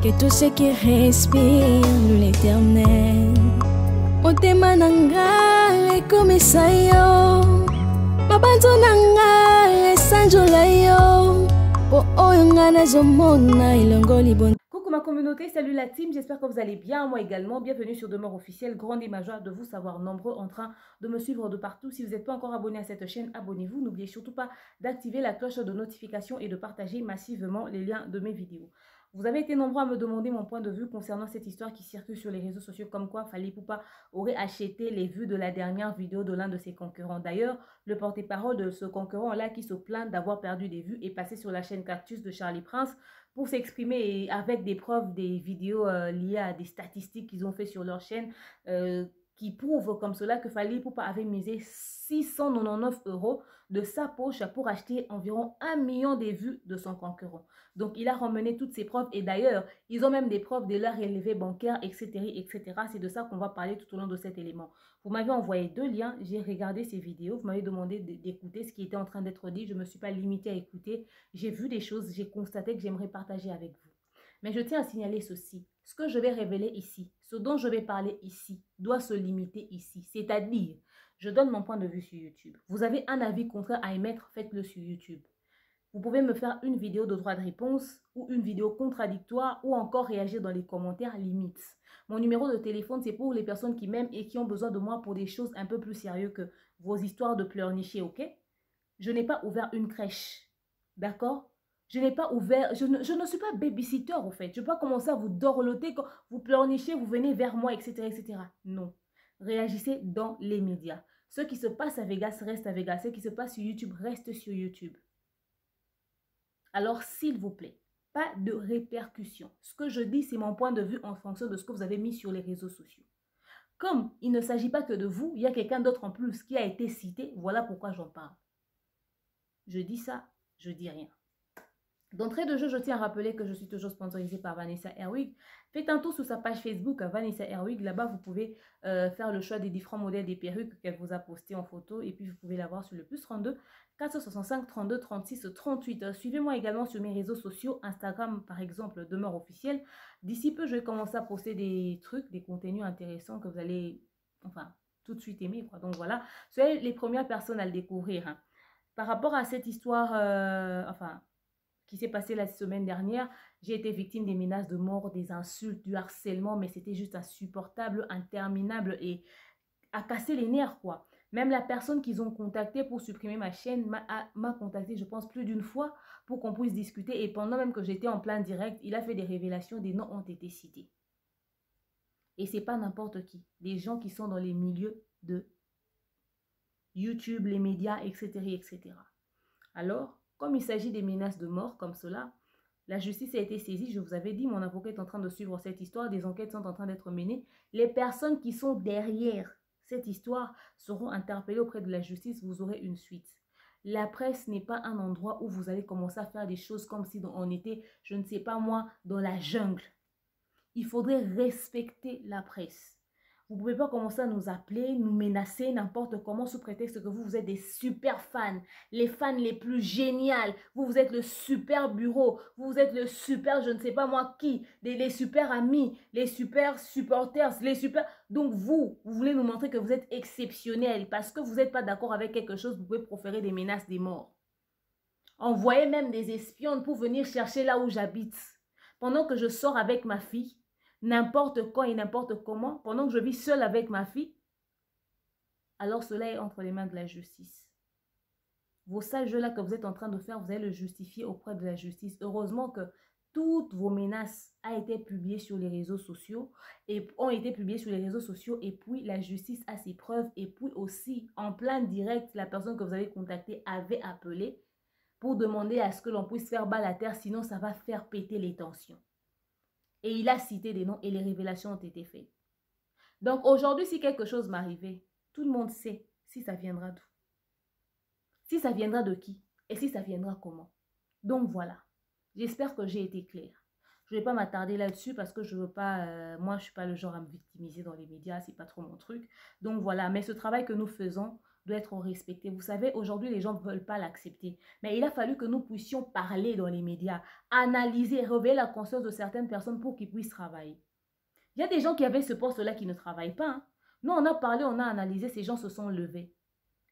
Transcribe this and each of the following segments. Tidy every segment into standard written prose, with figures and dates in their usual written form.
que tout ce qui respire l'éternel. Motema nanga ekomisa yo, mabanzo nanga esanjola yo, po oyo nga nazomona elongo libon. Coucou ma communauté, salut la team, j'espère que vous allez bien, moi également. Bienvenue sur Demeure Officielle, grande et majeure de vous savoir nombreux en train de me suivre de partout. Si vous n'êtes pas encore abonné à cette chaîne, abonnez-vous. N'oubliez surtout pas d'activer la cloche de notification et de partager massivement les liens de mes vidéos. Vous avez été nombreux à me demander mon point de vue concernant cette histoire qui circule sur les réseaux sociaux comme quoi Fally Ipupa aurait acheté les vues de la dernière vidéo de l'un de ses concurrents. D'ailleurs, le porte-parole de ce concurrent-là qui se plaint d'avoir perdu des vues est passé sur la chaîne Cactus de Charlie Prince pour s'exprimer avec des preuves des vidéos liées à des statistiques qu'ils ont fait sur leur chaîne qui prouvent comme cela que Fally Ipupa avait misé 699 € de sa poche pour acheter environ 1 million de vues de son concurrent. Donc, il a ramené toutes ces preuves et d'ailleurs, ils ont même des preuves de leur relevé bancaire, etc. etc. C'est de ça qu'on va parler tout au long de cet élément. Vous m'avez envoyé 2 liens, j'ai regardé ces vidéos, vous m'avez demandé d'écouter ce qui était en train d'être dit. Je ne me suis pas limitée à écouter, j'ai vu des choses, j'ai constaté que j'aimerais partager avec vous. Mais je tiens à signaler ceci, ce que je vais révéler ici, ce dont je vais parler ici, doit se limiter ici. C'est-à-dire, je donne mon point de vue sur YouTube. Vous avez un avis contraire à émettre, faites-le sur YouTube. Vous pouvez me faire une vidéo de droit de réponse ou une vidéo contradictoire ou encore réagir dans les commentaires limite. Mon numéro de téléphone, c'est pour les personnes qui m'aiment et qui ont besoin de moi pour des choses un peu plus sérieuses que vos histoires de pleurnicher, ok? Je n'ai pas ouvert une crèche, d'accord? Je n'ai pas ouvert, je ne suis pas babysitter en fait. Je ne vais pas commencer à vous dorloter quand vous pleurnichez, vous venez vers moi, etc., etc. Non. Réagissez dans les médias. Ce qui se passe à Vegas reste à Vegas. Ce qui se passe sur YouTube reste sur YouTube. Alors, s'il vous plaît, pas de répercussions. Ce que je dis, c'est mon point de vue en fonction de ce que vous avez mis sur les réseaux sociaux. Comme il ne s'agit pas que de vous, il y a quelqu'un d'autre en plus qui a été cité. Voilà pourquoi j'en parle. Je dis ça, je dis rien. D'entrée de jeu, je tiens à rappeler que je suis toujours sponsorisée par Vanessa Herwig. Faites un tour sur sa page Facebook, Vanessa Herwig. Là-bas, vous pouvez faire le choix des différents modèles des perruques qu'elle vous a posté en photo. Et puis, vous pouvez la voir sur le +32 465 32 36 38. Suivez-moi également sur mes réseaux sociaux, Instagram par exemple, Demeure Officielle. D'ici peu, je vais commencer à poster des trucs, des contenus intéressants que vous allez, enfin, tout de suite aimer, quoi. Donc voilà, soyez les premières personnes à le découvrir. Hein. Par rapport à cette histoire, qui s'est passé la semaine dernière, j'ai été victime des menaces de mort, des insultes, du harcèlement, mais c'était juste insupportable, interminable et à casser les nerfs, quoi. Même la personne qu'ils ont contactée pour supprimer ma chaîne m'a contacté, je pense, plus d'une fois pour qu'on puisse discuter. Et pendant même que j'étais en plein direct, il a fait des révélations, des noms ont été cités. Et c'est pas n'importe qui. Des gens qui sont dans les milieux de YouTube, les médias, etc., etc. Alors, comme il s'agit des menaces de mort comme cela, la justice a été saisie. Je vous avais dit, mon avocat est en train de suivre cette histoire. Des enquêtes sont en train d'être menées. Les personnes qui sont derrière cette histoire seront interpellées auprès de la justice. Vous aurez une suite. La presse n'est pas un endroit où vous allez commencer à faire des choses comme si on était, je ne sais pas moi, dans la jungle. Il faudrait respecter la presse. Vous ne pouvez pas commencer à nous appeler, nous menacer n'importe comment sous prétexte que vous êtes des super fans, les fans les plus géniales. Vous êtes le super bureau, vous êtes le super je ne sais pas moi qui, les super amis, les super supporters, les super... Donc vous voulez nous montrer que vous êtes exceptionnel parce que vous n'êtes pas d'accord avec quelque chose, vous pouvez proférer des menaces, des morts. Envoyez même des espions pour venir chercher là où j'habite. Pendant que je sors avec ma fille, n'importe quand et n'importe comment, pendant que je vis seule avec ma fille, alors cela est entre les mains de la justice. Vos sales jeux-là que vous êtes en train de faire, vous allez le justifier auprès de la justice. Heureusement que toutes vos menaces ont été publiées sur les réseaux sociaux et puis la justice a ses preuves et puis aussi en plein direct, la personne que vous avez contactée avait appelé pour demander à ce que l'on puisse faire bas la terre, sinon ça va faire péter les tensions. Et il a cité des noms et les révélations ont été faites. Donc aujourd'hui, si quelque chose m'arrivait, tout le monde sait si ça viendra d'où. Si ça viendra de qui et si ça viendra comment. Donc voilà, j'espère que j'ai été claire. Je ne vais pas m'attarder là-dessus parce que je ne veux pas, moi je ne suis pas le genre à me victimiser dans les médias, c'est pas trop mon truc. Donc voilà, mais ce travail que nous faisons doit être respecté. Vous savez, aujourd'hui, les gens ne veulent pas l'accepter. Mais il a fallu que nous puissions parler dans les médias, analyser, réveiller la conscience de certaines personnes pour qu'ils puissent travailler. Il y a des gens qui avaient ce poste-là qui ne travaillent pas. Hein. Nous, on a parlé, on a analysé, ces gens se sont levés.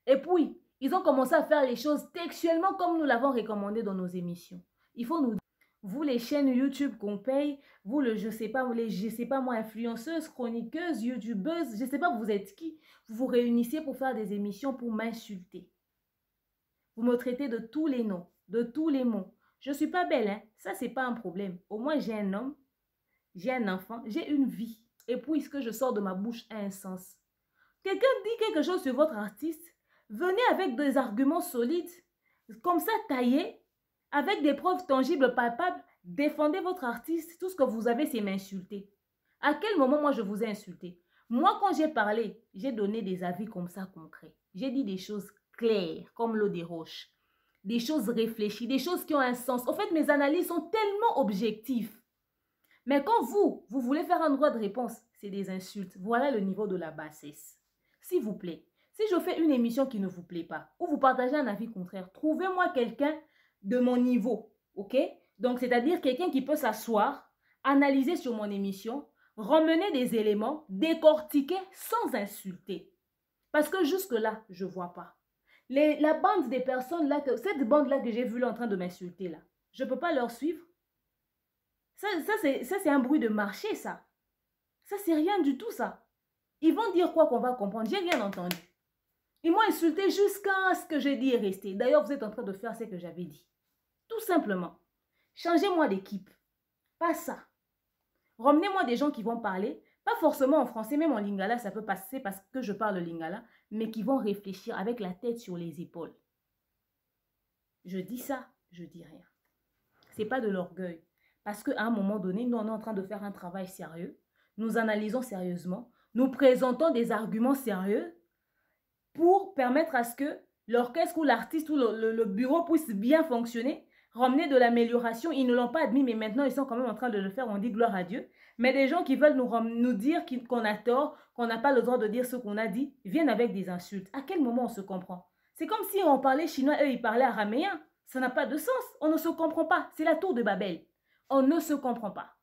Et puis, ils ont commencé à faire les choses textuellement comme nous l'avons recommandé dans nos émissions. Il faut nous dire, vous les chaînes YouTube qu'on paye, vous je sais pas moi, influenceuses, chroniqueuses, youtubeuses, je sais pas vous êtes qui, vous vous réunissez pour faire des émissions pour m'insulter. Vous me traitez de tous les noms, de tous les mots. Je suis pas belle, hein, ça c'est pas un problème. Au moins j'ai un homme, j'ai un enfant, j'ai une vie. Et puis ce que je sors de ma bouche a un sens. Quelqu'un dit quelque chose sur votre artiste, venez avec des arguments solides, comme ça taillés, avec des preuves tangibles, palpables, défendez votre artiste. Tout ce que vous avez, c'est m'insulter. À quel moment, moi, je vous ai insulté? Moi, quand j'ai parlé, j'ai donné des avis comme ça concrets. J'ai dit des choses claires, comme l'eau des roches. Des choses réfléchies, des choses qui ont un sens. En fait, mes analyses sont tellement objectives. Mais quand vous voulez faire un droit de réponse, c'est des insultes. Voilà le niveau de la bassesse. S'il vous plaît, si je fais une émission qui ne vous plaît pas, ou vous partagez un avis contraire, trouvez-moi quelqu'un de mon niveau, ok? Donc, c'est-à-dire quelqu'un qui peut s'asseoir, analyser sur mon émission, ramener des éléments, décortiquer sans insulter. Parce que jusque-là, je ne vois pas. La bande des personnes là, cette bande-là que j'ai vue là en train de m'insulter là, je ne peux pas leur suivre. Ça c'est un bruit de marché, ça. Ça, c'est rien du tout, ça. Ils vont dire quoi qu'on va comprendre? J'ai rien entendu. Ils m'ont insulté jusqu'à ce que j'ai dit est resté. D'ailleurs, vous êtes en train de faire ce que j'avais dit. Tout simplement. Changez-moi d'équipe. Pas ça. Ramenez-moi des gens qui vont parler, pas forcément en français, même en lingala, ça peut passer parce que je parle lingala, mais qui vont réfléchir avec la tête sur les épaules. Je dis ça, je dis rien. C'est pas de l'orgueil. Parce qu'à un moment donné, nous, on est en train de faire un travail sérieux. Nous analysons sérieusement. Nous présentons des arguments sérieux pour permettre à ce que l'orchestre ou l'artiste ou le bureau puisse bien fonctionner, ramener de l'amélioration. Ils ne l'ont pas admis, mais maintenant, ils sont quand même en train de le faire. On dit gloire à Dieu. Mais des gens qui veulent nous dire qu'on a tort, qu'on n'a pas le droit de dire ce qu'on a dit, viennent avec des insultes. À quel moment on se comprend? C'est comme si on parlait chinois, eux, ils parlaient araméen. Ça n'a pas de sens. On ne se comprend pas. C'est la tour de Babel. On ne se comprend pas.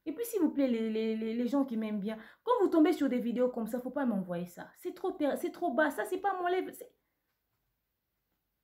Et puis, s'il vous plaît, les gens qui m'aiment bien, quand vous tombez sur des vidéos comme ça, il ne faut pas m'envoyer ça. C'est trop bas. Ça, c'est pas mon lèvre.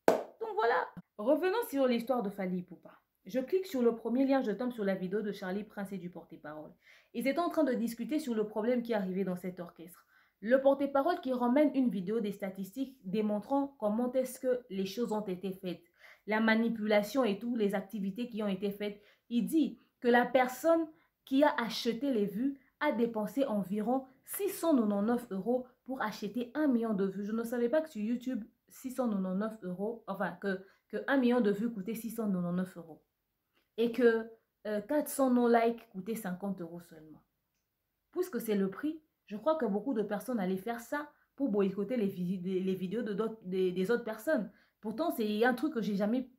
Donc, voilà. Revenons sur l'histoire de Fally Ipupa. Je clique sur le premier lien, je tombe sur la vidéo de Charlie Prince et du porte-parole. Ils étaient en train de discuter sur le problème qui est arrivé dans cet orchestre. Le porte-parole qui ramène une vidéo des statistiques démontrant comment est-ce que les choses ont été faites. La manipulation et toutes les activités qui ont été faites. Il dit que la personne qui a acheté les vues a dépensé environ 699 € pour acheter 1 million de vues. Je ne savais pas que sur YouTube, 699 €, enfin que 1 million de vues coûtait 699 € et que 400 no-likes coûtaient 50 € seulement. Puisque c'est le prix, je crois que beaucoup de personnes allaient faire ça pour boycotter les vidéos des autres personnes. Pourtant, c'est un truc que j'ai jamais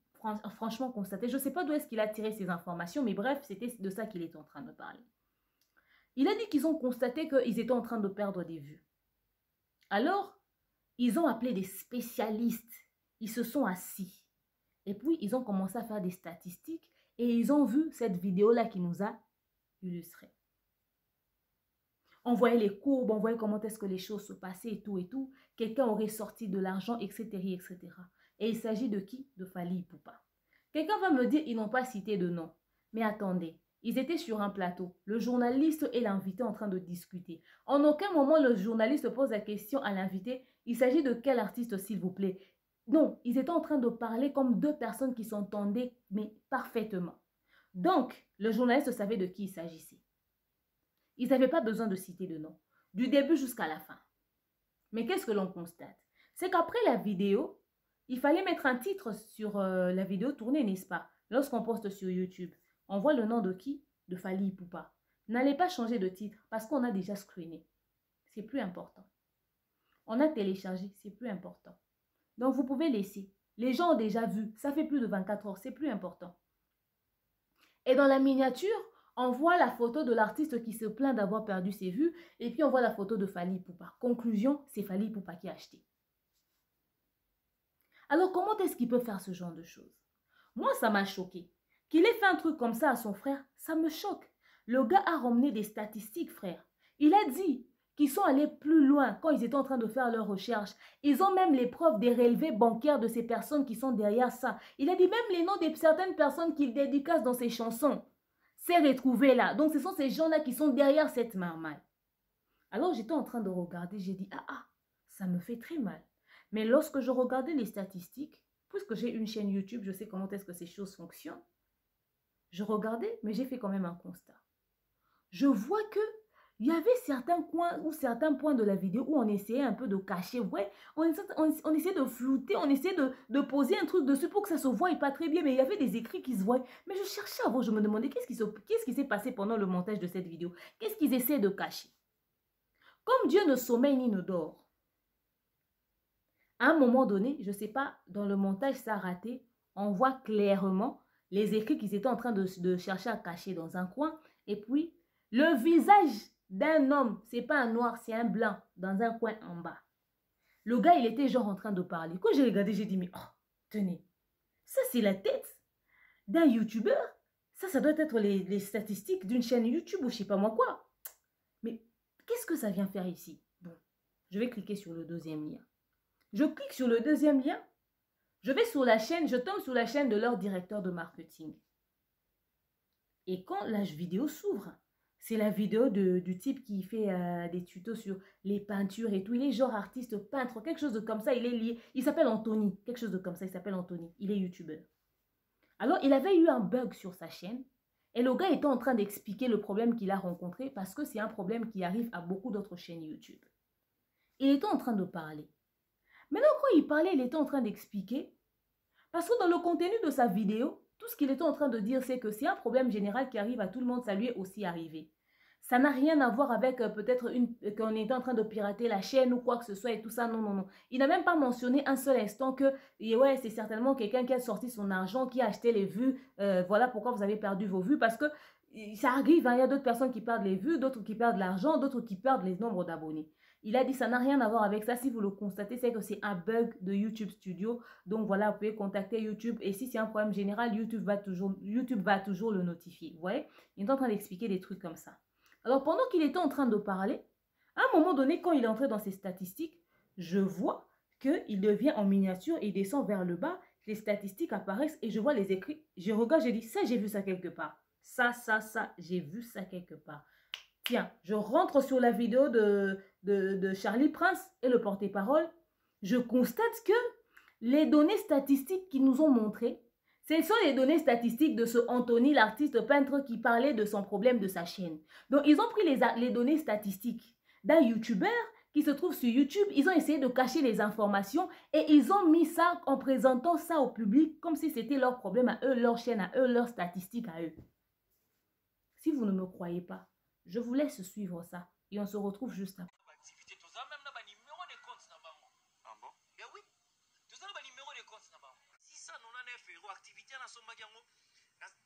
franchement constaté. Je ne sais pas d'où est-ce qu'il a tiré ces informations, mais bref, c'était de ça qu'il est en train de parler. Il a dit qu'ils ont constaté qu'ils étaient en train de perdre des vues. Alors, ils ont appelé des spécialistes. Ils se sont assis. Et puis, ils ont commencé à faire des statistiques et ils ont vu cette vidéo-là qui nous a illustré. On voyait les courbes, on voyait comment est-ce que les choses se passaient et tout et tout. Quelqu'un aurait sorti de l'argent, etc., etc. Et il s'agit de qui? De Fally Ipupa. Quelqu'un va me dire, ils n'ont pas cité de nom. Mais attendez, ils étaient sur un plateau. Le journaliste et l'invité en train de discuter. En aucun moment, le journaliste pose la question à l'invité, il s'agit de quel artiste, s'il vous plaît? Non, ils étaient en train de parler comme deux personnes qui s'entendaient, mais parfaitement. Donc, le journaliste savait de qui il s'agissait. Ils n'avaient pas besoin de citer de nom, du début jusqu'à la fin. Mais qu'est-ce que l'on constate? C'est qu'après la vidéo, il fallait mettre un titre sur la vidéo tournée, n'est-ce pas? Lorsqu'on poste sur YouTube, on voit le nom de qui? De Fally Ipupa. N'allez pas changer de titre parce qu'on a déjà screené. C'est plus important. On a téléchargé, c'est plus important. Donc, vous pouvez laisser. Les gens ont déjà vu. Ça fait plus de 24 heures. C'est plus important. Et dans la miniature, On voit la photo de l'artiste qui se plaint d'avoir perdu ses vues et puis on voit la photo de Fally Ipupa. Conclusion, c'est Fally Ipupa qui a acheté. Alors comment est-ce qu'il peut faire ce genre de choses? Moi, ça m'a choqué. Qu'il ait fait un truc comme ça à son frère, ça me choque. Le gars a ramené des statistiques, frère. Il a dit qu'ils sont allés plus loin quand ils étaient en train de faire leurs recherches. Ils ont même les preuves des relevés bancaires de ces personnes qui sont derrière ça. Il a dit même les noms de certaines personnes qu'il dédicace dans ses chansons. C'est retrouvé là. Donc ce sont ces gens-là qui sont derrière cette marmaille. Alors j'étais en train de regarder, j'ai dit ça me fait très mal. Mais lorsque je regardais les statistiques, puisque j'ai une chaîne YouTube, je sais comment est-ce que ces choses fonctionnent. Je regardais, mais j'ai fait quand même un constat. Je vois que il y avait certains coins ou certains points de la vidéo où on essayait un peu de cacher. Ouais, on essayait de flouter, on essayait de poser un truc dessus pour que ça se voie pas très bien. Mais il y avait des écrits qui se voient. Mais je cherchais avant, je me demandais qu'est-ce qui s'est passé pendant le montage de cette vidéo. Qu'est-ce qu'ils essaient de cacher? Comme Dieu ne sommeille ni ne dort. À un moment donné, je ne sais pas, dans le montage, ça a raté. On voit clairement les écrits qu'ils étaient en train de chercher à cacher dans un coin. Et puis, le visage d'un homme, c'est pas un noir, c'est un blanc, dans un coin en bas. Le gars, il était genre en train de parler. Quand j'ai regardé, j'ai dit, mais tenez, ça c'est la tête d'un YouTuber. Ça doit être les statistiques d'une chaîne YouTube ou je sais pas moi quoi. Mais qu'est-ce que ça vient faire ici? Bon, je vais cliquer sur le deuxième lien. Je clique sur le deuxième lien. Je vais sur la chaîne, je tombe sur la chaîne de leur directeur de marketing. Et quand la vidéo s'ouvre, c'est la vidéo du type qui fait des tutos sur les peintures et tout. Il est genre artiste peintre, quelque chose de comme ça. Il est lié. Il s'appelle Anthony. Quelque chose de comme ça. Il s'appelle Anthony. Il est youtubeur. Alors, il avait eu un bug sur sa chaîne. Et le gars était en train d'expliquer le problème qu'il a rencontré parce que c'est un problème qui arrive à beaucoup d'autres chaînes YouTube. Il était en train de parler. Maintenant, quand il parlait, il était en train d'expliquer. Parce que dans le contenu de sa vidéo, tout ce qu'il était en train de dire, c'est que c'est un problème général qui arrive à tout le monde, ça lui est aussi arrivé. Ça n'a rien à voir avec peut-être qu'on était en train de pirater la chaîne ou quoi que ce soit et tout ça. Non, non, non. Il n'a même pas mentionné un seul instant que ouais, c'est certainement quelqu'un qui a sorti son argent, qui a acheté les vues. Voilà pourquoi vous avez perdu vos vues. Parce que ça arrive, hein, il y a d'autres personnes qui perdent les vues, d'autres qui perdent l'argent, d'autres qui perdent les nombres d'abonnés. Il a dit ça n'a rien à voir avec ça. Si vous le constatez, c'est que c'est un bug de YouTube Studio. Donc voilà, vous pouvez contacter YouTube. Et si c'est un problème général, YouTube va toujours le notifier. Vous voyez, il est en train d'expliquer des trucs comme ça. Alors, pendant qu'il était en train de parler, à un moment donné, quand il est entré dans ses statistiques, je vois qu'il devient en miniature et il descend vers le bas. Les statistiques apparaissent et je vois les écrits. Je regarde, je dis, ça, j'ai vu ça quelque part. Ça, j'ai vu ça quelque part. Tiens, je rentre sur la vidéo de Charlie Prince et le porte-parole. Je constate que les données statistiques qu'ils nous ont montrées, ce sont les données statistiques de ce Anthony, l'artiste peintre qui parlait de son problème de sa chaîne. Donc, ils ont pris les données statistiques d'un YouTuber qui se trouve sur YouTube. Ils ont essayé de cacher les informations et ils ont mis ça en présentant ça au public comme si c'était leur problème à eux, leur chaîne à eux, leurs statistiques à eux. Si vous ne me croyez pas, je vous laisse suivre ça et on se retrouve juste après.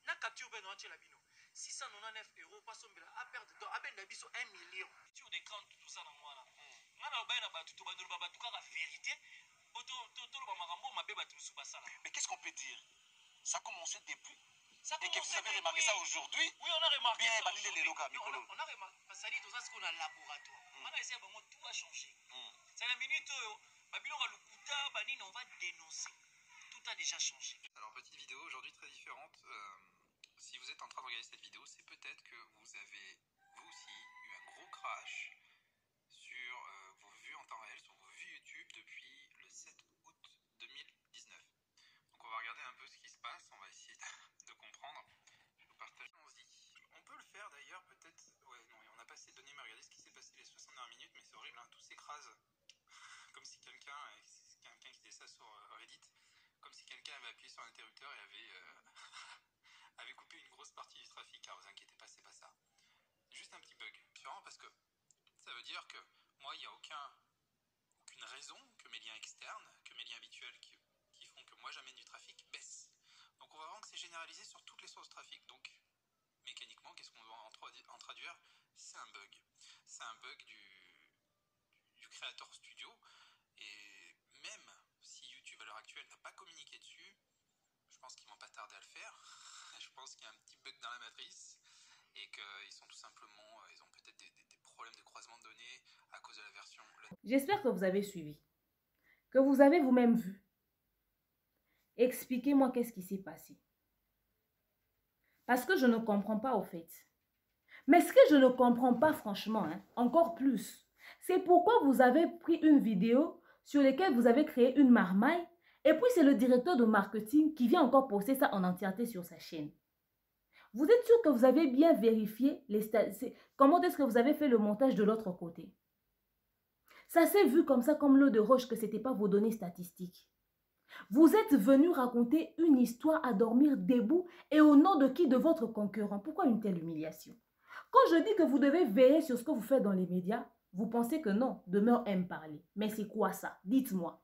Na capture ben noache la bino 699 euros pas sombela a perdre donc abenda biso 1 million sur des comptes tout ça dans moi là ngana ba na batu to ba ndolo ba batu ka vérité oto to ba makambo mabe batu musu basala. Mais qu'est-ce qu'on peut dire? Ça a commencé depuis et que vous avez remarqué ça aujourd'hui? Oui, on a remarqué bien ça les locaux on a remarqué parce que tout ça ce qu'on a laboratoire on a essayé bango tout a changé. C'est la minute babilo ka lukuta banini on va dénoncer. Tout a déjà changé. Alors, petite vidéo aujourd'hui très différente. Si vous êtes en train de regarder cette vidéo, c'est peut-être que vous avez, vous aussi, eu un gros crash sur vos vues en temps réel, sur vos vues YouTube depuis le 7 août 2019. Donc, on va regarder un peu ce qui se passe. On va essayer de comprendre. Je vous partage. On peut le faire d'ailleurs, peut-être. Ouais, non, on n'a pas assez de données, mais regardez ce qui s'est passé les 60 dernières minutes, mais c'est horrible, hein, tout s'écrase. Comme si quelqu'un qui disait ça sur Reddit. Comme si quelqu'un avait appuyé sur l'interrupteur et avait coupé une grosse partie du trafic. Alors, vous inquiétez pas, c'est pas ça. Juste un petit bug. Différent parce que ça veut dire que moi, il n'y a aucune raison que mes liens externes, que mes liens habituels qui font que moi j'amène du trafic baissent. Donc on va voir que c'est généralisé sur toutes les sources de trafic. Donc mécaniquement, qu'est-ce qu'on doit en traduire? C'est un bug. C'est un bug du Creator Studio. Et même si YouTube à l'heure actuelle n'a pas communiqué dessus, je pense qu'ils vont pas tarder à le faire. Je pense qu'il y a un petit bug dans la matrice et qu'ils sont tout simplement, ils ont peut-être des problèmes de croisement de données à cause de la version. J'espère que vous avez suivi, que vous avez vous-même vu. Expliquez-moi qu'est-ce qui s'est passé. Parce que je ne comprends pas au fait. Mais ce que je ne comprends pas franchement, encore plus, c'est pourquoi vous avez pris une vidéo sur laquelle vous avez créé une marmaille et puis c'est le directeur de marketing qui vient encore poster ça en entièreté sur sa chaîne. Vous êtes sûr que vous avez bien vérifié comment est-ce que vous avez fait le montage de l'autre côté? Ça s'est vu comme ça, comme l'eau de roche, que ce n'était pas vos données statistiques. Vous êtes venu raconter une histoire à dormir debout et au nom de qui? De votre concurrent. Pourquoi une telle humiliation? Quand je dis que vous devez veiller sur ce que vous faites dans les médias, vous pensez que non, Demeure aime parler. Mais c'est quoi ça? Dites-moi.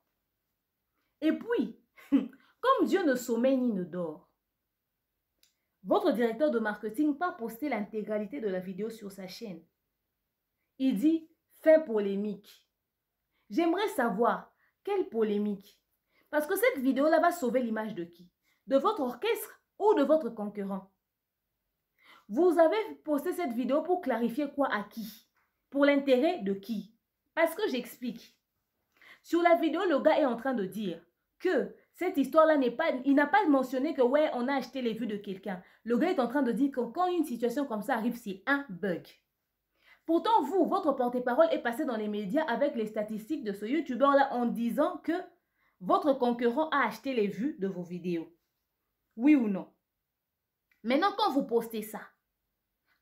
Et puis, comme Dieu ne sommeille ni ne dort, votre directeur de marketing n'a pas posté l'intégralité de la vidéo sur sa chaîne. Il dit « fin polémique ». J'aimerais savoir quelle polémique. Parce que cette vidéo-là va sauver l'image de qui? De votre orchestre ou de votre concurrent? Vous avez posté cette vidéo pour clarifier quoi à qui? Pour l'intérêt de qui? Parce que j'explique. Sur la vidéo, le gars est en train de dire que cette histoire-là n'est pas... Il n'a pas mentionné que ouais, on a acheté les vues de quelqu'un. Le gars est en train de dire que quand une situation comme ça arrive, c'est un bug. Pourtant, vous, votre porte-parole est passé dans les médias avec les statistiques de ce YouTuber-là en disant que votre concurrent a acheté les vues de vos vidéos. Oui ou non? Maintenant, quand vous postez ça,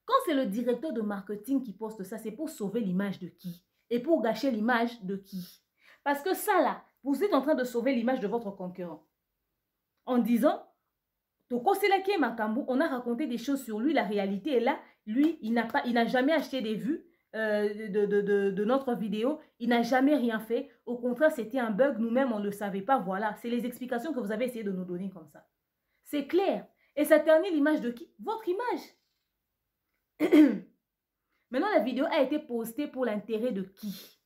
quand c'est le directeur de marketing qui poste ça, c'est pour sauver l'image de qui? Et pour gâcher l'image de qui? Parce que ça là, vous êtes en train de sauver l'image de votre concurrent. En disant, Toko Selake Makambu, on a raconté des choses sur lui, la réalité est là. Lui, il n'a jamais acheté des vues de notre vidéo. Il n'a jamais rien fait. Au contraire, c'était un bug. Nous-mêmes, on ne le savait pas. Voilà, c'est les explications que vous avez essayé de nous donner comme ça. C'est clair. Et ça ternit l'image de qui? Votre image. Maintenant, la vidéo a été postée pour l'intérêt de qui?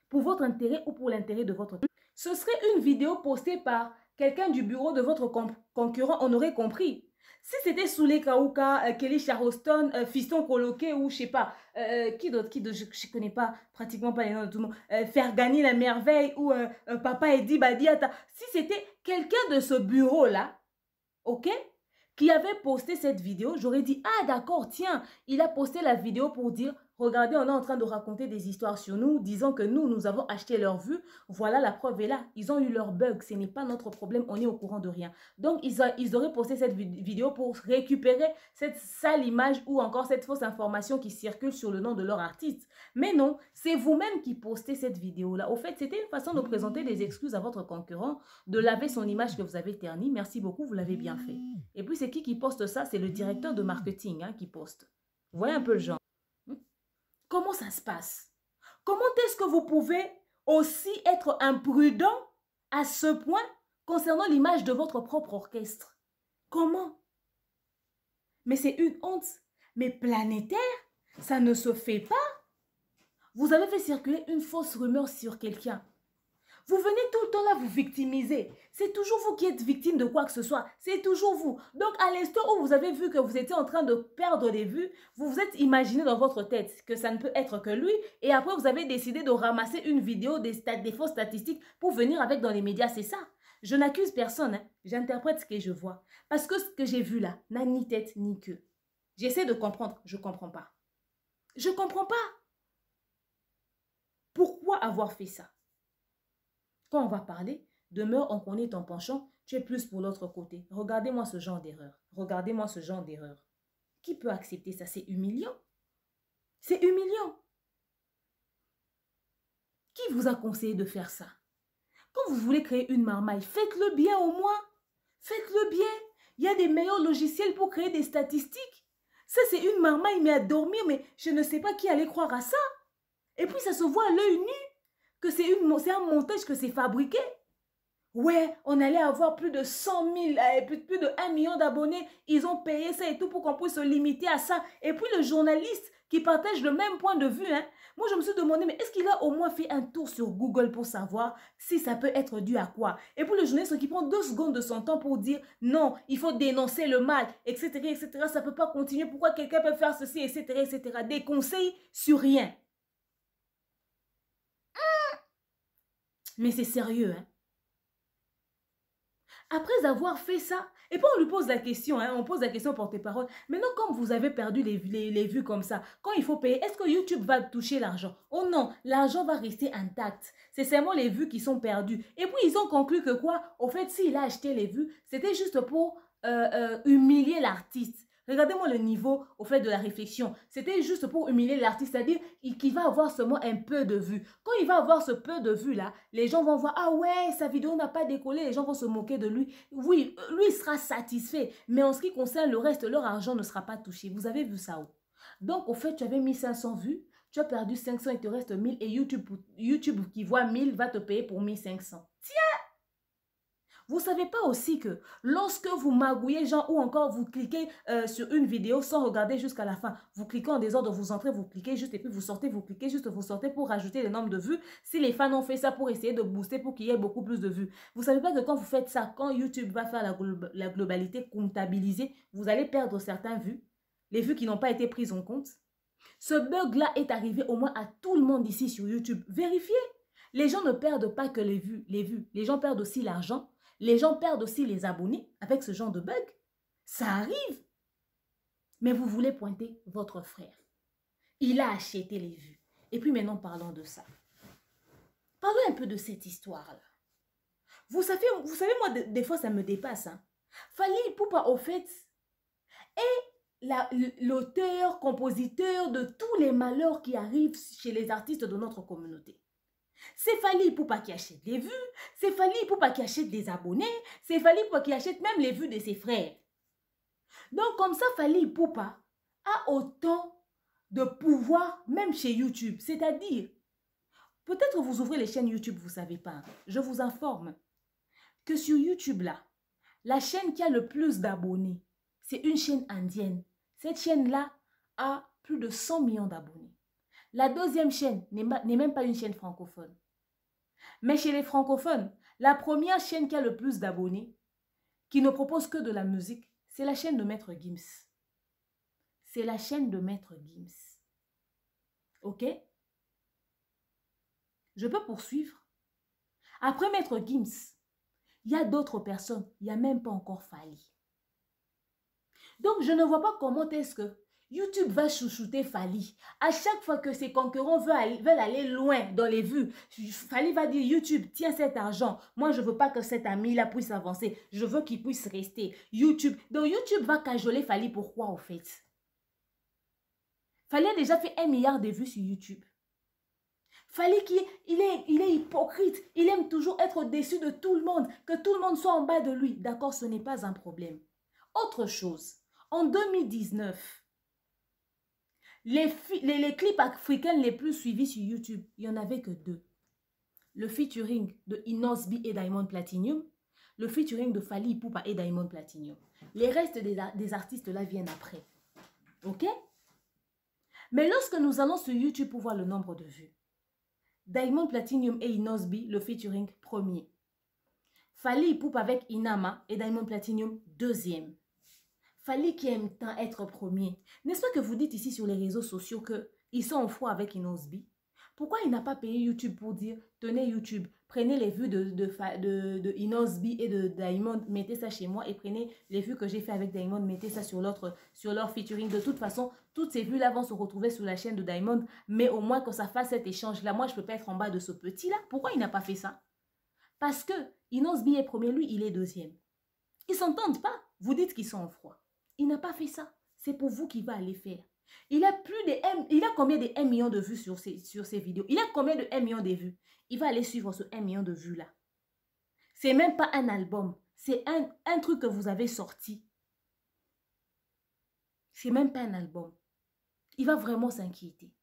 Pour votre intérêt ou pour l'intérêt de votre... Ce serait une vidéo postée par quelqu'un du bureau de votre concurrent, on aurait compris. Si c'était Soulé Kaouka, Kelly Charleston, Fiston Coloqué ou je sais pas, qui d'autre, je connais pas, pratiquement pas les noms de tout le monde, faire gagner la merveille ou Papa Eddie Badiata. Si c'était quelqu'un de ce bureau-là, ok, qui avait posté cette vidéo, j'aurais dit, ah d'accord, tiens, il a posté la vidéo pour dire, regardez, on est en train de raconter des histoires sur nous, disant que nous avons acheté leur vue, voilà, la preuve est là, ils ont eu leur bug, ce n'est pas notre problème, on est au courant de rien. Donc, ils auraient posté cette vidéo pour récupérer cette sale image ou encore cette fausse information qui circule sur le nom de leur artiste. Mais non, c'est vous-même qui postez cette vidéo-là. Au fait, c'était une façon de présenter des excuses à votre concurrent, de laver son image que vous avez ternie. Merci beaucoup, vous l'avez bien fait. Et puis, c'est qui poste ça? C'est le directeur de marketing qui poste. Vous voyez un peu le genre. Comment ça se passe? Comment est-ce que vous pouvez aussi être imprudent à ce point concernant l'image de votre propre orchestre? Comment? Mais c'est une honte. Mais planétaire, ça ne se fait pas. Vous avez fait circuler une fausse rumeur sur quelqu'un. Vous venez tout le temps là vous victimiser. C'est toujours vous qui êtes victime de quoi que ce soit. C'est toujours vous. Donc, à l'instant où vous avez vu que vous étiez en train de perdre des vues, vous vous êtes imaginé dans votre tête que ça ne peut être que lui. Et après, vous avez décidé de ramasser une vidéo des fausses statistiques pour venir avec dans les médias. C'est ça. Je n'accuse personne. J'interprète ce que je vois. Parce que ce que j'ai vu là n'a ni tête ni queue. J'essaie de comprendre. Je ne comprends pas. Je ne comprends pas. Pourquoi avoir fait ça? Quand on va parler, Demeure, on connaît ton penchant, tu es plus pour l'autre côté. Regardez-moi ce genre d'erreur. Regardez-moi ce genre d'erreur. Qui peut accepter ça? C'est humiliant. C'est humiliant. Qui vous a conseillé de faire ça? Quand vous voulez créer une marmaille, faites-le bien au moins. Faites-le bien. Il y a des meilleurs logiciels pour créer des statistiques. Ça, c'est une marmaille, mais à dormir, mais je ne sais pas qui allait croire à ça. Et puis, ça se voit à l'œil nu que c'est un montage, que c'est fabriqué. Ouais, on allait avoir plus de 100 000, plus de 1 million d'abonnés. Ils ont payé ça et tout pour qu'on puisse se limiter à ça. Et puis le journaliste qui partage le même point de vue, hein. Moi, je me suis demandé, mais est-ce qu'il a au moins fait un tour sur Google pour savoir si ça peut être dû à quoi? Et puis le journaliste qui prend 2 secondes de son temps pour dire, non, il faut dénoncer le mal, etc., etc. Ça ne peut pas continuer. Pourquoi quelqu'un peut faire ceci, etc., etc. Des conseils sur rien. Mais c'est sérieux, hein. Après avoir fait ça, et puis on lui pose la question, hein, on pose la question porte-parole. Maintenant, comme vous avez perdu les vues comme ça, quand il faut payer, est-ce que YouTube va toucher l'argent? Oh non, l'argent va rester intact. C'est seulement les vues qui sont perdues. Et puis, ils ont conclu que quoi? Au fait, s'il a acheté les vues, c'était juste pour humilier l'artiste. Regardez-moi le niveau au fait de la réflexion. C'était juste pour humilier l'artiste, c'est-à-dire qu'il va avoir seulement un peu de vues. Quand il va avoir ce peu de vues-là, les gens vont voir, ah ouais, sa vidéo n'a pas décollé, les gens vont se moquer de lui. Oui, lui, il sera satisfait. Mais en ce qui concerne le reste, leur argent ne sera pas touché. Vous avez vu ça où? Donc, au fait, tu avais mis 500 vues, tu as perdu 500, il te reste 1000 et YouTube qui voit 1000 va te payer pour 1500. Tiens! Vous ne savez pas aussi que lorsque vous magouillez, genre, ou encore vous cliquez sur une vidéo sans regarder jusqu'à la fin, vous cliquez en désordre, vous entrez, vous cliquez juste et puis vous sortez, vous cliquez juste, vous sortez pour rajouter le nombre de vues. Si les fans ont fait ça pour essayer de booster, pour qu'il y ait beaucoup plus de vues. Vous ne savez pas que quand vous faites ça, quand YouTube va faire la globalité comptabilisée, vous allez perdre certaines vues, les vues qui n'ont pas été prises en compte. Ce bug-là est arrivé au moins à tout le monde ici sur YouTube. Vérifiez. Les gens ne perdent pas que les vues. Les gens perdent aussi l'argent. Les gens perdent aussi les abonnés avec ce genre de bug. Ça arrive. Mais vous voulez pointer votre frère. Il a acheté les vues. Et puis maintenant, parlons de ça. Parlons un peu de cette histoire-là. Vous savez, moi, des fois, ça me dépasse. Hein. Fally Ipupa, au fait, est l'auteur, compositeur de tous les malheurs qui arrivent chez les artistes de notre communauté. C'est Fally Ipupa qui achète des vues, c'est Fally Ipupa qui achète des abonnés, c'est Fally Ipupa qui achète même les vues de ses frères. Donc comme ça, Fally Ipupa a autant de pouvoir même chez YouTube. C'est-à-dire, peut-être vous ouvrez les chaînes YouTube, vous ne savez pas. Je vous informe que sur YouTube là, la chaîne qui a le plus d'abonnés, c'est une chaîne indienne. Cette chaîne-là a plus de 100 millions d'abonnés. La deuxième chaîne n'est même pas une chaîne francophone. Mais chez les francophones, la première chaîne qui a le plus d'abonnés, qui ne propose que de la musique, c'est la chaîne de Maître Gims. C'est la chaîne de Maître Gims. Ok? Je peux poursuivre. Après Maître Gims, il y a d'autres personnes. Il n'y a même pas encore Fally. Donc, je ne vois pas comment est-ce que YouTube va chouchouter Fally. À chaque fois que ses concurrents veulent aller loin dans les vues, Fally va dire YouTube, tiens cet argent. Moi, je ne veux pas que cet ami-là puisse avancer. Je veux qu'il puisse rester. Donc, YouTube va cajoler Fally. Pourquoi, au fait? Fally a déjà fait 1 milliard de vues sur YouTube. Fally, il est hypocrite. Il aime toujours être déçu de tout le monde. Que tout le monde soit en bas de lui. D'accord, ce n'est pas un problème. Autre chose, en 2019, les clips africains les plus suivis sur YouTube, il n'y en avait que 2. Le featuring de Inosbi et Diamond Platnumz, le featuring de Fally Ipupa et Diamond Platnumz. Les restes des artistes là viennent après. Ok? Mais lorsque nous allons sur YouTube pour voir le nombre de vues, Diamond Platnumz et Inosbi, le featuring premier. Fally Ipupa avec Inama et Diamond Platnumz deuxième. Fally qui aime tant être premier. N'est-ce pas que vous dites ici sur les réseaux sociaux qu'ils sont en froid avec Inosbi? Pourquoi il n'a pas payé YouTube pour dire, tenez YouTube, prenez les vues de Inosbi et de Diamond, mettez ça chez moi et prenez les vues que j'ai fait avec Diamond, mettez ça sur leur featuring. De toute façon, toutes ces vues-là vont se retrouver sur la chaîne de Diamond, mais au moins que ça fasse cet échange-là. Moi, je ne peux pas être en bas de ce petit-là. Pourquoi il n'a pas fait ça? Parce que Inosbi est premier, lui, il est deuxième. Ils ne s'entendent pas. Vous dites qu'ils sont en froid. Il n'a pas fait ça. C'est pour vous qu'il va aller faire. Il a combien de 1 million de vues sur ses vidéos? Il a combien de 1 million de vues? Il va aller suivre ce 1 million de vues-là. C'est même pas un album. C'est un truc que vous avez sorti. C'est même pas un album. Il va vraiment s'inquiéter.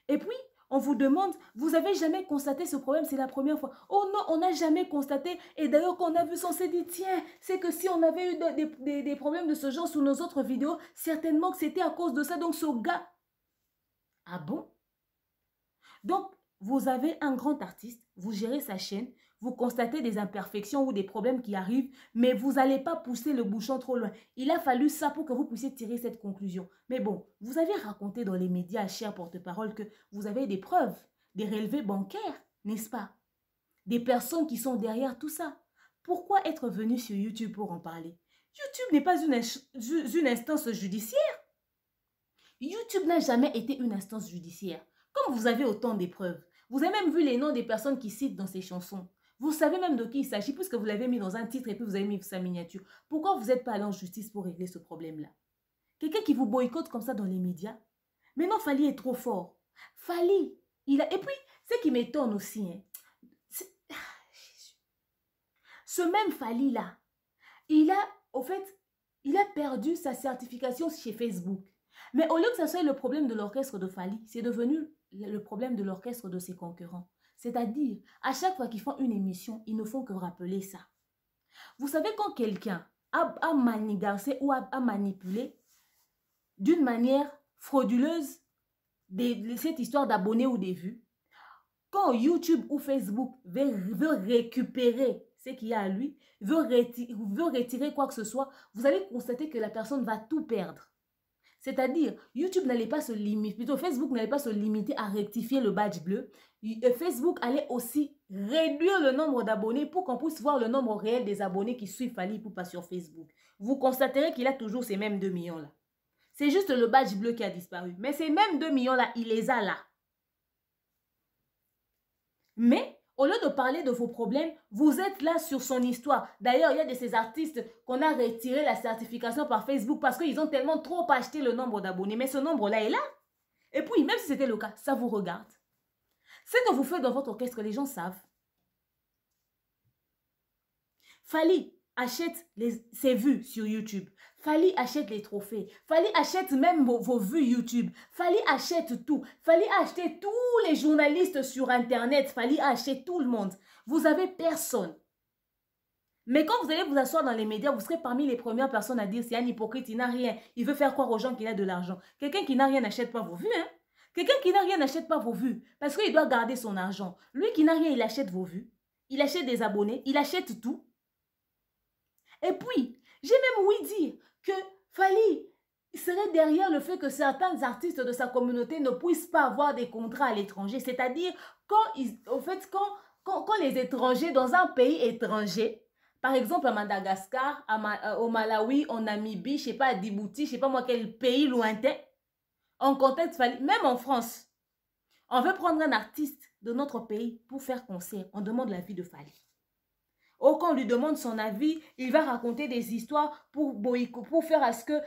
Et puis, On vous demande, vous avez jamais constaté ce problème, c'est la première fois. Oh non, on n'a jamais constaté. Et d'ailleurs, quand on a vu ça, on s'est dit, tiens, c'est que si on avait eu des problèmes de ce genre sur nos autres vidéos, certainement que c'était à cause de ça. Donc, ce gars... Ah bon? Donc, vous avez un grand artiste, vous gérez sa chaîne, vous constatez des imperfections ou des problèmes qui arrivent, mais vous n'allez pas pousser le bouchon trop loin. Il a fallu ça pour que vous puissiez tirer cette conclusion. Mais bon, vous avez raconté dans les médias, cher porte-parole, que vous avez des preuves, des relevés bancaires, n'est-ce pas? Des personnes qui sont derrière tout ça. Pourquoi être venu sur YouTube pour en parler? YouTube n'est pas une instance judiciaire. YouTube n'a jamais été une instance judiciaire. Comme vous avez autant d'épreuves, vous avez même vu les noms des personnes qui citent dans ces chansons. Vous savez même de qui il s'agit puisque vous l'avez mis dans un titre et puis vous avez mis sa miniature. Pourquoi vous n'êtes pas allé en justice pour régler ce problème-là? Quelqu'un qui vous boycotte comme ça dans les médias? Mais non, Fally est trop fort. Fally, il a... Et puis, ce qui m'étonne aussi, hein, ce même Fally-là, il a perdu sa certification chez Facebook. Mais au lieu que ça soit le problème de l'orchestre de Fally, c'est devenu le problème de l'orchestre de ses concurrents. C'est-à-dire, à chaque fois qu'ils font une émission, ils ne font que rappeler ça. Vous savez, quand quelqu'un a manigancé ou a manipulé d'une manière frauduleuse cette histoire d'abonnés ou des vues, quand YouTube ou Facebook veut récupérer ce qu'il y a à lui, veut retirer quoi que ce soit, vous allez constater que la personne va tout perdre. C'est-à-dire, YouTube n'allait pas se limiter, plutôt Facebook n'allait pas se limiter à rectifier le badge bleu. Facebook allait aussi réduire le nombre d'abonnés pour qu'on puisse voir le nombre réel des abonnés qui suivent Fally Ipupa sur Facebook. Vous constaterez qu'il a toujours ces mêmes 2 millions-là. C'est juste le badge bleu qui a disparu. Mais ces mêmes 2 millions-là, il les a là. Mais au lieu de parler de vos problèmes, vous êtes là sur son histoire. D'ailleurs, il y a de ces artistes qu'on a retiré la certification par Facebook parce qu'ils ont tellement trop acheté le nombre d'abonnés. Mais ce nombre-là est là. Et puis, même si c'était le cas, ça vous regarde. Ce que vous faites dans votre orchestre, les gens savent. Fally achète ses vues sur YouTube. Fally achète les trophées. Fally achète même vos vues YouTube. Fally achète tout. Fally acheter tous les journalistes sur Internet. Fally acheter tout le monde. Vous avez personne. Mais quand vous allez vous asseoir dans les médias, vous serez parmi les premières personnes à dire c'est un hypocrite, il n'a rien. Il veut faire croire aux gens qu'il a de l'argent. Quelqu'un qui n'a rien n'achète pas vos vues. Hein? Quelqu'un qui n'a rien n'achète pas vos vues. Parce qu'il doit garder son argent. Lui qui n'a rien, il achète vos vues. Il achète des abonnés. Il achète tout. Et puis, j'ai même ouï dire que Fally serait derrière le fait que certains artistes de sa communauté ne puissent pas avoir des contrats à l'étranger. C'est-à-dire, quand les étrangers dans un pays étranger, par exemple à Madagascar, au Malawi, en Namibie, je ne sais pas, à Djibouti, je ne sais pas moi quel pays lointain, on contacte Fally, même en France, on veut prendre un artiste de notre pays pour faire concert. On demande l'avis de Fally. Ou quand on lui demande son avis, il va raconter des histoires pour faire à ce que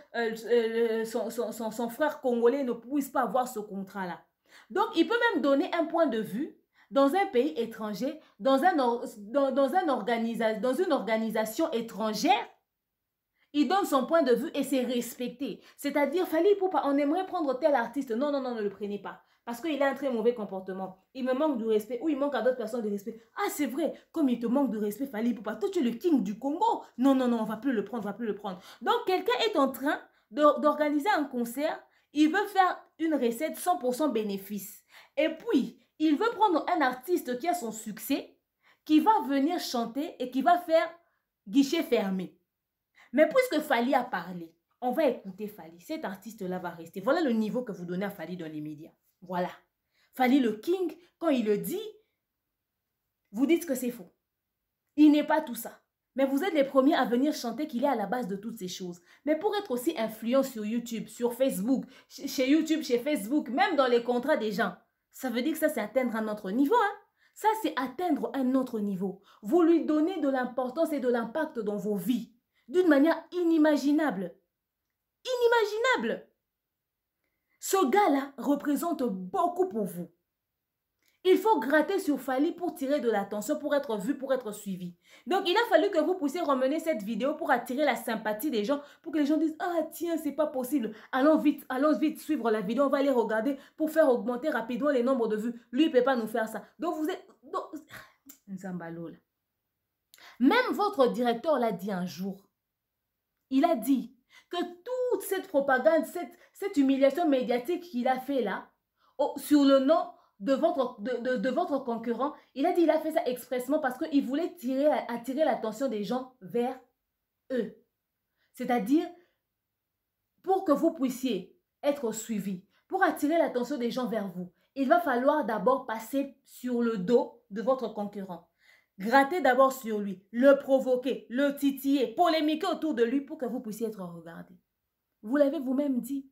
son frère congolais ne puisse pas avoir ce contrat-là. Donc, il peut même donner un point de vue dans un pays étranger, dans une organisation étrangère. Il donne son point de vue et c'est respecté. C'est-à-dire, Fally Ipupa, on aimerait prendre tel artiste. Non, non, non, ne le prenez pas. Parce qu'il a un très mauvais comportement. Il me manque de respect ou il manque à d'autres personnes de respect. Ah, c'est vrai, comme il te manque de respect, Fally Ipupa, toi, tu es le king du Congo. Non, non, non, on ne va plus le prendre, on ne va plus le prendre. Donc, quelqu'un est en train d'organiser un concert. Il veut faire une recette 100% bénéfice. Et puis, il veut prendre un artiste qui a son succès, qui va venir chanter et qui va faire guichet fermé. Mais puisque Fally a parlé, on va écouter Fally. Cet artiste-là va rester. Voilà le niveau que vous donnez à Fally dans les médias. Voilà. Fally le king, quand il le dit, vous dites que c'est faux. Il n'est pas tout ça. Mais vous êtes les premiers à venir chanter qu'il est à la base de toutes ces choses. Mais pour être aussi influent sur YouTube, sur Facebook, chez YouTube, chez Facebook, même dans les contrats des gens, ça veut dire que ça, c'est atteindre un autre niveau. Hein? Ça, c'est atteindre un autre niveau. Vous lui donnez de l'importance et de l'impact dans vos vies. D'une manière inimaginable. Inimaginable. Ce gars-là représente beaucoup pour vous. Il faut gratter sur Fally pour tirer de l'attention, pour être vu, pour être suivi. Donc, il a fallu que vous puissiez remener cette vidéo pour attirer la sympathie des gens, pour que les gens disent « Ah, tiens, c'est pas possible. Allons vite suivre la vidéo. On va aller regarder pour faire augmenter rapidement les nombres de vues. Lui, il ne peut pas nous faire ça. » Donc, vous êtes... Nzambalo, là. Même votre directeur l'a dit un jour. Il a dit que toute cette propagande, cette humiliation médiatique qu'il a fait là, sur le nom de votre concurrent, il a dit qu'il a fait ça expressement parce qu'il voulait attirer l'attention des gens vers eux. C'est-à-dire, pour que vous puissiez être suivi, pour attirer l'attention des gens vers vous, il va falloir d'abord passer sur le dos de votre concurrent. Gratter d'abord sur lui, le provoquer, le titiller, polémiquer autour de lui pour que vous puissiez être regardé. Vous l'avez vous-même dit.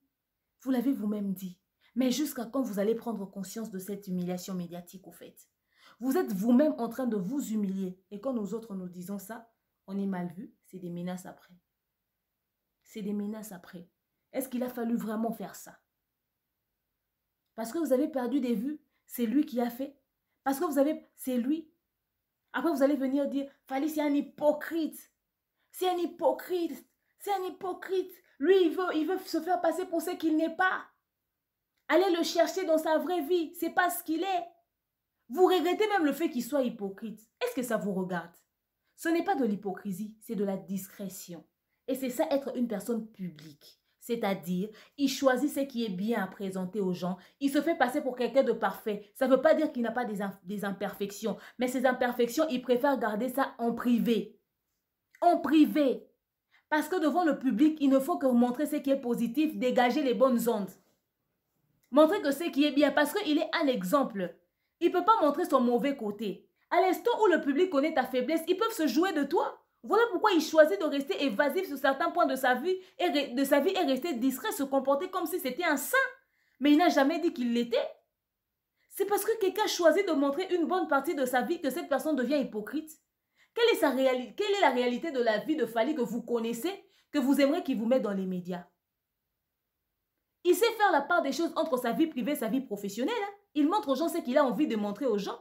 Vous l'avez vous-même dit. Mais jusqu'à quand vous allez prendre conscience de cette humiliation médiatique au fait? Vous êtes vous-même en train de vous humilier. Et quand nous autres nous disons ça, on est mal vu, c'est des menaces après. C'est des menaces après. Est-ce qu'il a fallu vraiment faire ça? Parce que vous avez perdu des vues, c'est lui qui a fait. Parce que c'est lui. Après, vous allez venir dire, Fally, c'est un hypocrite. C'est un hypocrite. C'est un hypocrite. Lui, il veut se faire passer pour ce qu'il n'est pas. Allez le chercher dans sa vraie vie. C'est pas ce qu'il est. Vous regrettez même le fait qu'il soit hypocrite. Est-ce que ça vous regarde? Ce n'est pas de l'hypocrisie, c'est de la discrétion. Et c'est ça être une personne publique. C'est-à-dire, il choisit ce qui est bien à présenter aux gens. Il se fait passer pour quelqu'un de parfait. Ça ne veut pas dire qu'il n'a pas des imperfections. Mais ces imperfections, il préfère garder ça en privé. En privé. Parce que devant le public, il ne faut que montrer ce qui est positif, dégager les bonnes ondes. Montrer que ce qui est bien, parce qu'il est un exemple. Il ne peut pas montrer son mauvais côté. À l'instant où le public connaît ta faiblesse, ils peuvent se jouer de toi. Voilà pourquoi il choisit de rester évasif sur certains points de sa vie et rester discret, se comporter comme si c'était un saint. Mais il n'a jamais dit qu'il l'était. C'est parce que quelqu'un choisit de montrer une bonne partie de sa vie que cette personne devient hypocrite. Quelle est la réalité de la vie de Fally que vous connaissez, que vous aimeriez qu'il vous mette dans les médias? Il sait faire la part des choses entre sa vie privée et sa vie professionnelle. Hein? Il montre aux gens ce qu'il a envie de montrer aux gens.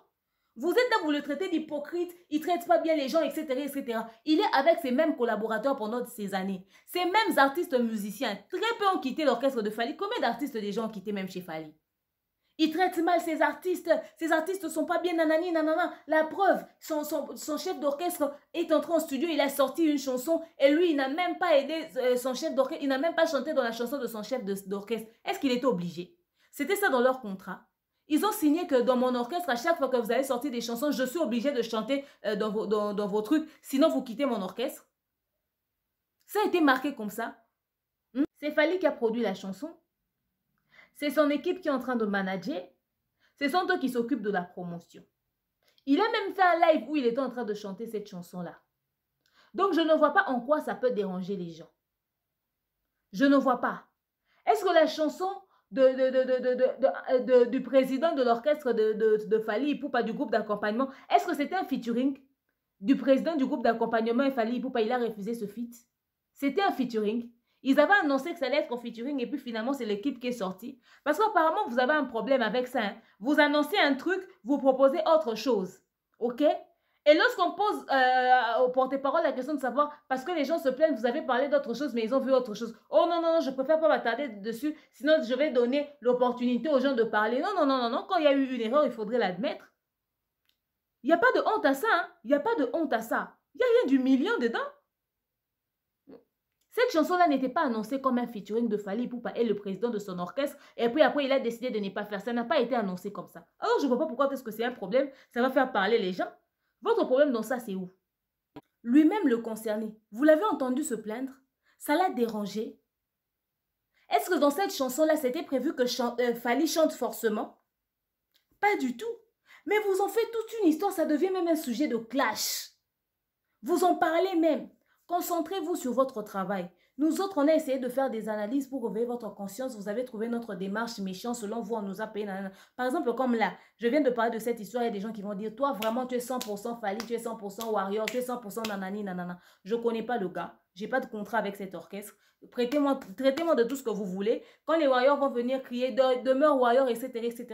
Vous êtes là, vous le traitez d'hypocrite, il ne traite pas bien les gens, etc., etc. Il est avec ses mêmes collaborateurs pendant ces années. Ces mêmes artistes musiciens, très peu ont quitté l'orchestre de Fally. Combien d'artistes des gens ont quitté même chez Fally? Il traite mal ces artistes ne sont pas bien, nanani, nanana. La preuve, son chef d'orchestre est entré en studio, il a sorti une chanson et lui, il n'a même pas aidé son chef d'orchestre, il n'a même pas chanté dans la chanson de son chef d'orchestre. Est-ce qu'il était obligé? C'était ça dans leur contrat. Ils ont signé que dans mon orchestre, à chaque fois que vous allez sortir des chansons, je suis obligé de chanter dans vos trucs, sinon vous quittez mon orchestre. Ça a été marqué comme ça. C'est Fally qui a produit la chanson. C'est son équipe qui est en train de manager. Ce sont eux qui s'occupent de la promotion. Il a même fait un live où il était en train de chanter cette chanson-là. Donc, je ne vois pas en quoi ça peut déranger les gens. Je ne vois pas. Est-ce que la chanson du président de l'orchestre de Fally Ipupa du groupe d'accompagnement, est-ce que c'était un featuring du président du groupe d'accompagnement et Fally Ipupa, il a refusé ce feat? C'était un featuring. Ils avaient annoncé que ça allait être en featuring et puis finalement c'est l'équipe qui est sortie. Parce qu'apparemment vous avez un problème avec ça. Hein? Vous annoncez un truc, vous proposez autre chose. Ok? Et lorsqu'on pose au porte-parole la question de savoir, parce que les gens se plaignent, vous avez parlé d'autre chose, mais ils ont vu autre chose. Oh non, non, non, je préfère pas m'attarder dessus, sinon je vais donner l'opportunité aux gens de parler. Non, non, non, non, non, quand il y a eu une erreur, il faudrait l'admettre. Il n'y a pas de honte à ça, hein? Il n'y a pas de honte à ça. Il n'y a rien d'humiliant dedans. Cette chanson-là n'était pas annoncée comme un featuring de Fally Ipupa et le président de son orchestre. Et puis après, il a décidé de ne pas faire ça. Ça n'a pas été annoncé comme ça. Alors, je ne vois pas pourquoi est-ce que c'est un problème. Ça va faire parler les gens. Votre problème dans ça, c'est où? Lui-même le concerné. Vous l'avez entendu se plaindre? Ça l'a dérangé? Est-ce que dans cette chanson-là, c'était prévu que Fally chante forcément? Pas du tout. Mais vous en faites toute une histoire. Ça devient même un sujet de clash. Vous en parlez même. Concentrez-vous sur votre travail. Nous autres, on a essayé de faire des analyses pour réveiller votre conscience. Vous avez trouvé notre démarche méchante. Selon vous, on nous a payé. Par exemple, comme là, je viens de parler de cette histoire. Il y a des gens qui vont dire, toi, vraiment, tu es 100% Fally, tu es 100% Warrior, tu es 100% nanani, nanana. Je ne connais pas le gars. J'ai pas de contrat avec cet orchestre. Traitez-moi de tout ce que vous voulez. Quand les Warriors vont venir crier demeure Warrior, etc.,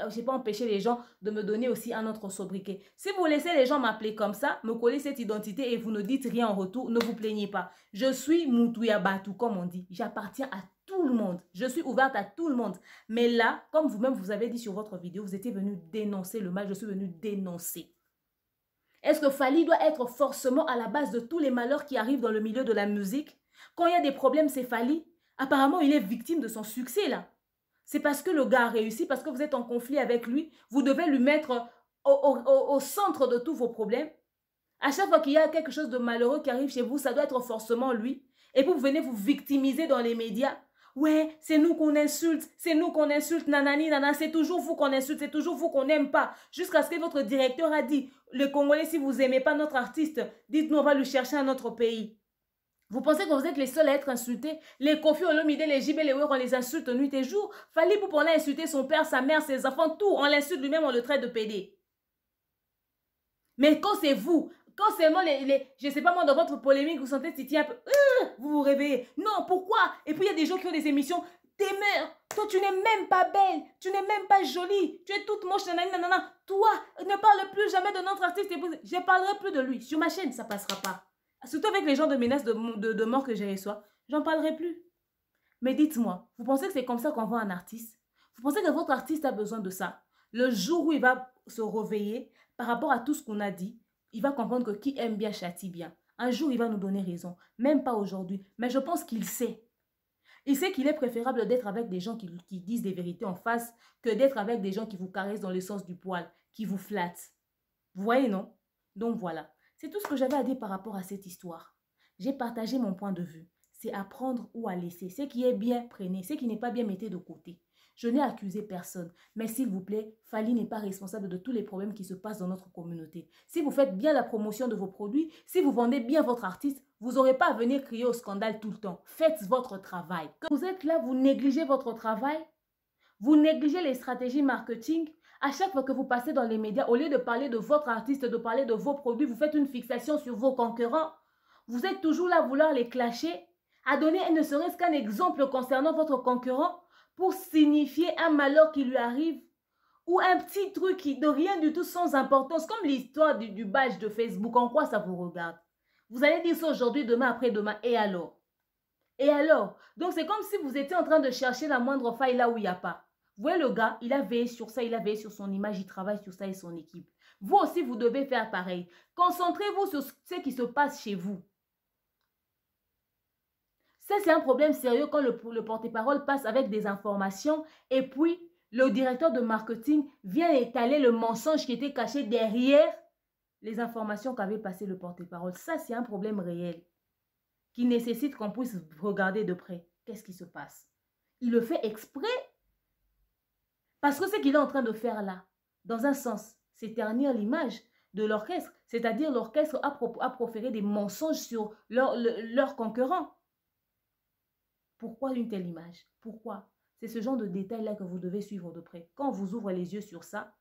j'ai pas empêché les gens de me donner aussi un autre sobriquet. Si vous laissez les gens m'appeler comme ça, me coller cette identité et vous ne dites rien en retour, ne vous plaignez pas. Je suis Moutouya Batou, comme on dit. J'appartiens à tout le monde. Je suis ouverte à tout le monde. Mais là, comme vous-même vous avez dit sur votre vidéo, vous étiez venu dénoncer le mal. Je suis venu dénoncer. Est-ce que Fally doit être forcément à la base de tous les malheurs qui arrivent dans le milieu de la musique? Quand il y a des problèmes, c'est Fally. Apparemment, il est victime de son succès, là. C'est parce que le gars a réussi, parce que vous êtes en conflit avec lui. Vous devez lui mettre au centre de tous vos problèmes. À chaque fois qu'il y a quelque chose de malheureux qui arrive chez vous, ça doit être forcément lui. Et puis, vous venez vous victimiser dans les médias. Ouais, c'est nous qu'on insulte, nanani, nana, c'est toujours vous qu'on insulte, c'est toujours vous qu'on n'aime pas. Jusqu'à ce que votre directeur a dit, les Congolais, si vous n'aimez pas notre artiste, dites-nous, on va lui chercher un autre pays. Vous pensez que vous êtes les seuls à être insultés? Les Kofi Olomide, les JB, les Wer, on les insulte nuit et jour. Fally Ipupa, on a insulté son père, sa mère, ses enfants, tout. On l'insulte lui-même, on le traite de PD. Mais quand c'est vous, quand seulement je ne sais pas moi, dans votre polémique, vous sentez titiller un peu, vous vous réveillez. Non, pourquoi? Et puis il y a des gens qui ont des émissions, demeure, toi tu n'es même pas belle, tu n'es même pas jolie, tu es toute moche, nanana. Toi, ne parle plus jamais de notre artiste, je ne parlerai plus de lui. Sur ma chaîne, ça ne passera pas. Surtout avec les gens de menaces de mort que j'ai reçois, j'en parlerai plus. Mais dites-moi, vous pensez que c'est comme ça qu'on voit un artiste? Vous pensez que votre artiste a besoin de ça? Le jour où il va se réveiller par rapport à tout ce qu'on a dit, il va comprendre que qui aime bien châtie bien. Un jour, il va nous donner raison. Même pas aujourd'hui. Mais je pense qu'il sait. Il sait qu'il est préférable d'être avec des gens qui disent des vérités en face que d'être avec des gens qui vous caressent dans le sens du poil, qui vous flattent. Vous voyez, non? Donc voilà. C'est tout ce que j'avais à dire par rapport à cette histoire. J'ai partagé mon point de vue. C'est à prendre ou à laisser. Ce qui est bien, prenez. Ce qui n'est pas bien, mettez de côté. Je n'ai accusé personne, mais s'il vous plaît, Fally n'est pas responsable de tous les problèmes qui se passent dans notre communauté. Si vous faites bien la promotion de vos produits, si vous vendez bien votre artiste, vous n'aurez pas à venir crier au scandale tout le temps. Faites votre travail. Quand vous êtes là, vous négligez votre travail, vous négligez les stratégies marketing. À chaque fois que vous passez dans les médias, au lieu de parler de votre artiste, de parler de vos produits, vous faites une fixation sur vos concurrents. Vous êtes toujours là à vouloir les clasher, à donner ne serait-ce qu'un exemple concernant votre concurrent, pour signifier un malheur qui lui arrive ou un petit truc qui de rien du tout sans importance, comme l'histoire du badge de Facebook. En quoi ça vous regarde? Vous allez dire ça aujourd'hui, demain, après-demain, et alors? Et alors? Donc c'est comme si vous étiez en train de chercher la moindre faille là où il n'y a pas. Vous voyez le gars, il a veillé sur ça, il a veillé sur son image, il travaille sur ça et son équipe. Vous aussi, vous devez faire pareil. Concentrez-vous sur ce qui se passe chez vous. Ça, c'est un problème sérieux quand le porte-parole passe avec des informations et puis le directeur de marketing vient étaler le mensonge qui était caché derrière les informations qu'avait passé le porte-parole. Ça, c'est un problème réel qui nécessite qu'on puisse regarder de près. Qu'est-ce qui se passe? Il le fait exprès parce que ce qu'il est en train de faire là, dans un sens, c'est ternir l'image de l'orchestre. C'est-à-dire l'orchestre a proféré des mensonges sur leurs concurrents. Pourquoi une telle image? Pourquoi? C'est ce genre de détails-là que vous devez suivre de près. Quand on vous ouvre les yeux sur ça,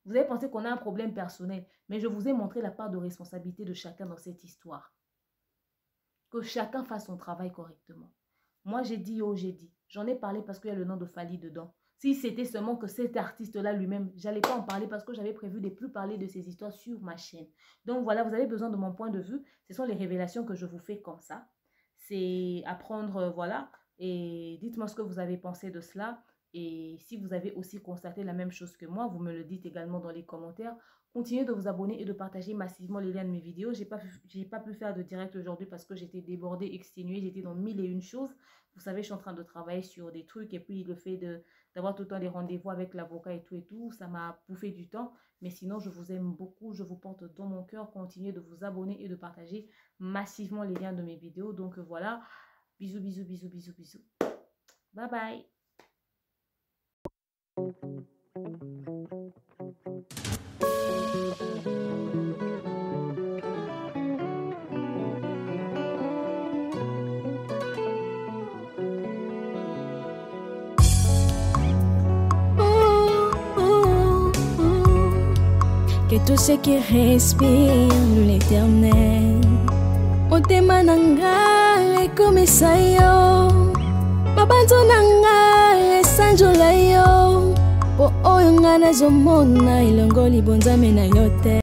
vous allez penser qu'on a un problème personnel, mais je vous ai montré la part de responsabilité de chacun dans cette histoire. Que chacun fasse son travail correctement. Moi, j'ai dit, oh, j'ai dit. J'en ai parlé parce qu'il y a le nom de Fally dedans. Si c'était seulement que cet artiste-là lui-même, je n'allais pas en parler parce que j'avais prévu de ne plus parler de ces histoires sur ma chaîne. Donc voilà, vous avez besoin de mon point de vue. Ce sont les révélations que je vous fais comme ça. C'est apprendre, voilà. Et dites-moi ce que vous avez pensé de cela. Et si vous avez aussi constaté la même chose que moi, vous me le dites également dans les commentaires. Continuez de vous abonner et de partager massivement les liens de mes vidéos. J'ai pas pu faire de direct aujourd'hui parce que j'étais débordée, exténuée. J'étais dans 1001 choses. Vous savez, je suis en train de travailler sur des trucs. Et puis, le fait d'avoir tout le temps des rendez-vous avec l'avocat et tout, ça m'a bouffé du temps. Mais sinon, je vous aime beaucoup. Je vous porte dans mon cœur. Continuez de vous abonner et de partager massivement les liens de mes vidéos. Donc, voilà. Bisous, bisous, bisous, bisous, bisous. Bye, bye. Que tout ce qui respire l'Éternel motema nanga ekomisa yo mabanzo nanga esanjola yo po oyo nga nazomona elongo libonzame na yo te